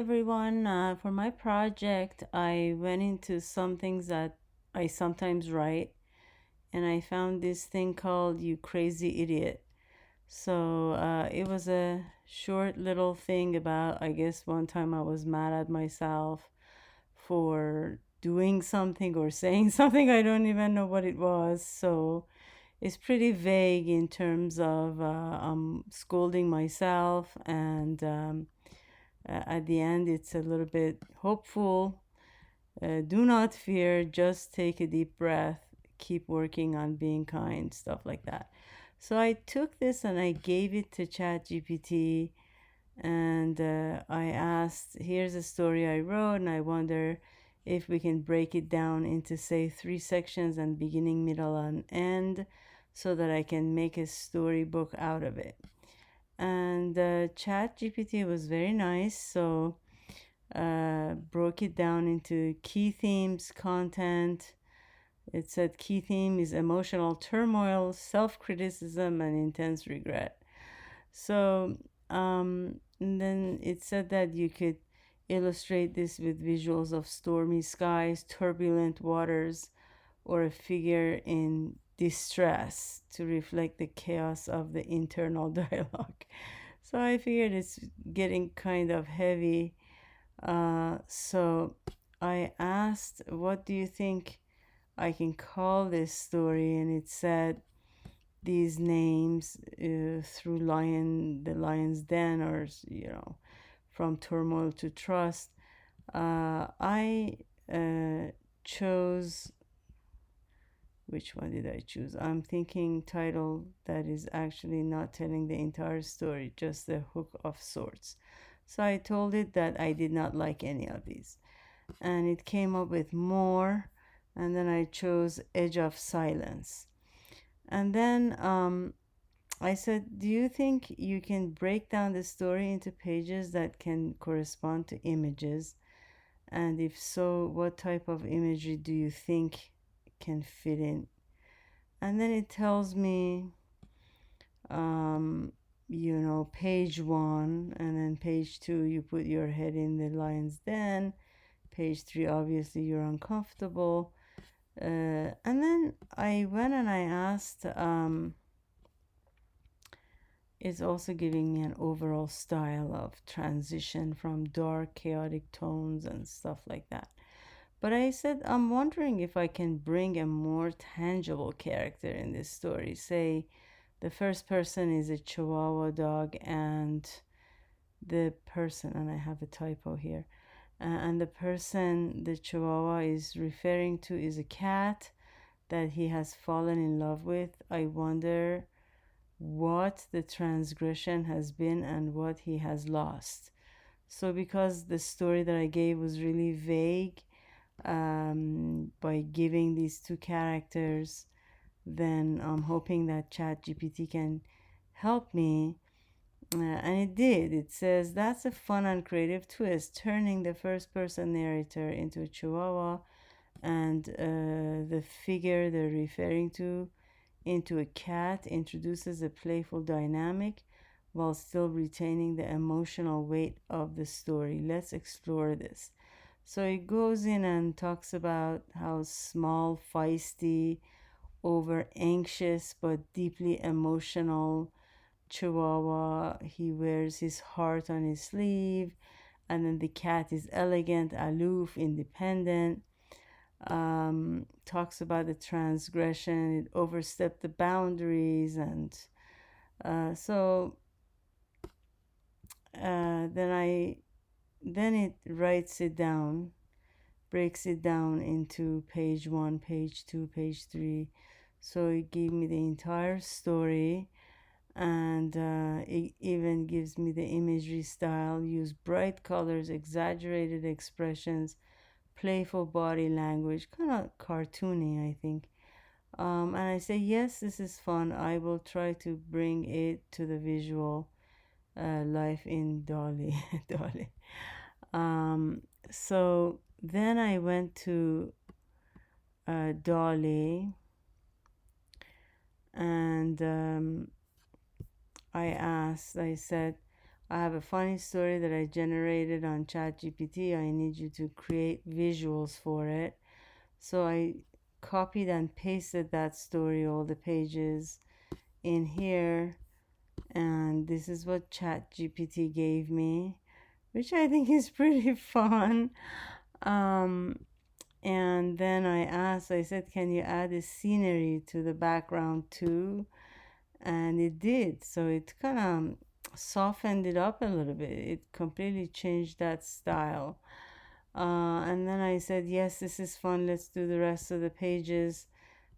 Everyone. For my project, I went into some things that I sometimes write, and I found this thing called "You Crazy Idiot." So it was a short little thing about, I guess, one time I was mad at myself for doing something or saying something. I don't even know what it was. So it's pretty vague in terms of scolding myself and. At the end, it's a little bit hopeful. Do not fear, just take a deep breath, keep working on being kind, stuff like that. So I took this and I gave it to ChatGPT, and I asked, here's a story I wrote, and I wonder if we can break it down into, say, three sections and beginning, middle, and end so that I can make a storybook out of it. And Chat GPT was very nice, so broke it down into key themes, content. It said key theme is emotional turmoil, self-criticism, and intense regret. So and then it said that you could illustrate this with visuals of stormy skies, turbulent waters, or a figure in distress to reflect the chaos of the internal dialogue. So I figured it's getting kind of heavy. So I asked, what do you think I can call this story? And it said these names through the lion's den, or, from turmoil to trust. I chose, which one did I choose? I'm thinking title that is actually not telling the entire story, just a hook of sorts. So I told it that I did not like any of these. And it came up with more. And then I chose Edge of Silence. And then I said, do you think you can break down the story into pages that can correspond to images? And if so, what type of imagery do you think can fit in? And then it tells me, page one, and then page two, you put your head in the lion's den. Page three, obviously, you're uncomfortable. And then I went and I asked, it's also giving me an overall style of transition from dark, chaotic tones and stuff like that. But I said, I'm wondering if I can bring a more tangible character in this story. Say, the first person is a Chihuahua dog, and the person, and I have a typo here, and the person the Chihuahua is referring to is a cat that he has fallen in love with. I wonder what the transgression has been and what he has lost. So, because the story that I gave was really vague, by giving these two characters, then I'm hoping that ChatGPT can help me. And it did. It says that's a fun and creative twist, turning the first person narrator into a chihuahua and the figure they're referring to into a cat introduces a playful dynamic while still retaining the emotional weight of the story. Let's explore this. So it goes in and talks about how small, feisty, over anxious, but deeply emotional Chihuahua, he wears his heart on his sleeve, and then the cat is elegant, aloof, independent. Talks about the transgression, it overstepped the boundaries, and so then it writes it down, breaks it down into page one, page two, page three. So it gave me the entire story, and it even gives me the imagery style. Use bright colors, exaggerated expressions, playful body language, kind of cartoony, I think. And I say, yes, this is fun. I will try to bring it to the visual life in Dolly. Dolly. So then I went to Dolly, and I said, I have a funny story that I generated on ChatGPT. I need you to create visuals for it. So I copied and pasted that story, all the pages in here, and this is what ChatGPT gave me, which I think is pretty fun. Um, and then I said, can you add a scenery to the background too? And it did. So it kind of softened it up a little bit. It completely changed that style. And then I said, yes, this is fun. Let's do the rest of the pages.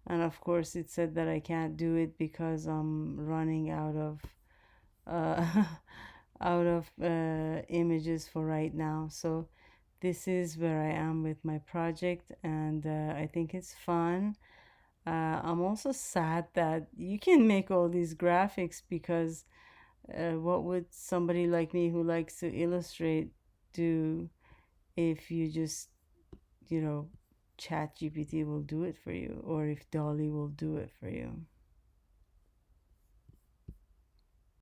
And of course, it said that I can't do it because I'm running out of uh, images for right now. So this is where I am with my project, and I think it's fun. I'm also sad that you can make all these graphics because what would somebody like me who likes to illustrate do if you just, you know, chat GPT will do it for you, or if Dolly will do it for you.